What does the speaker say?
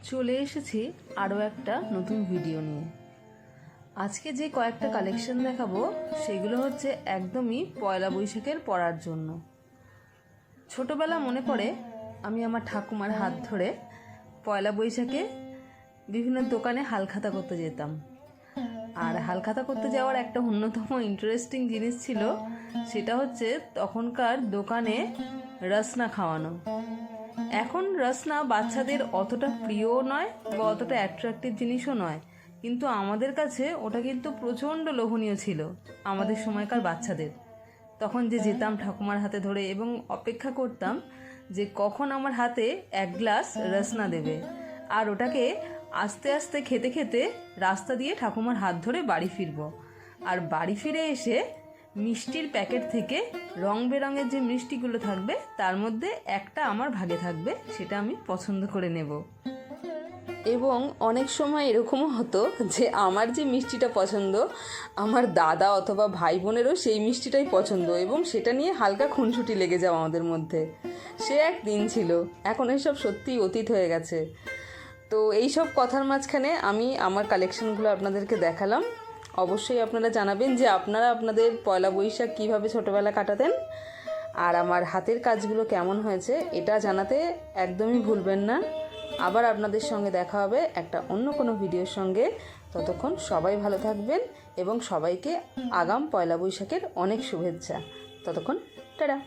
চলে এসেছি আরও একটা নতুন ভিডিও নিয়ে। আজকে যে কয়েকটা কালেকশন দেখাবো সেগুলো হচ্ছে একদমই পয়লা বৈশাখের পরার জন্য। ছোটবেলা মনে পড়ে আমি আমার ঠাকুমার হাত ধরে পয়লা বৈশাখে বিভিন্ন দোকানে হালখাতা করতে যেতাম। আর হালখাতা করতে যাওয়ার একটা অন্যতম ইন্টারেস্টিং জিনিস ছিল, সেটা হচ্ছে তখনকার দোকানে রসনা খাওয়ানো। এখন রসনা বাচ্চাদের অতটা প্রিয়ও নয় বা অতটা অ্যাট্রাকটিভ জিনিসও নয়, কিন্তু আমাদের কাছে ওটা কিন্তু প্রচণ্ড লোভনীয় ছিল আমাদের সময়কার বাচ্চাদের। তখন যে যেতাম ঠাকুমার হাতে ধরে এবং অপেক্ষা করতাম যে কখন আমার হাতে এক গ্লাস রসনা দেবে, আর ওটাকে আস্তে আস্তে খেতে খেতে রাস্তা দিয়ে ঠাকুমার হাত ধরে বাড়ি ফিরব। আর বাড়ি ফিরে এসে মিষ্টির প্যাকেট থেকে রং বেরঙের যে মিষ্টিগুলো থাকবে তার মধ্যে একটা আমার ভাগে থাকবে, সেটা আমি পছন্দ করে নেব। এবং অনেক সময় এরকমও হতো যে আমার যে মিষ্টিটা পছন্দ আমার দাদা অথবা ভাই বোনেরও সেই মিষ্টিটাই পছন্দ, এবং সেটা নিয়ে হালকা খুনসুটি লেগে যাওয়া আমাদের মধ্যে। সে এক দিন ছিল, এখন এসব সত্যিই অতীত হয়ে গেছে। তো এই সব কথার মাঝখানে আমি আমার কালেকশনগুলো আপনাদেরকে দেখালাম। অবশ্যই আপনারা জানাবেন যে আপনারা আপনাদের পয়লা বৈশাখ কীভাবে ছোটোবেলা কাটাতেন, আর আমার হাতের কাজগুলো কেমন হয়েছে এটা জানাতে একদমই ভুলবেন না। আবার আপনাদের সঙ্গে দেখা হবে একটা অন্য কোনো ভিডিওর সঙ্গে। ততক্ষণ সবাই ভালো থাকবেন এবং সবাইকে আগাম পয়লা বৈশাখের অনেক শুভেচ্ছা। ততক্ষণ টাটা।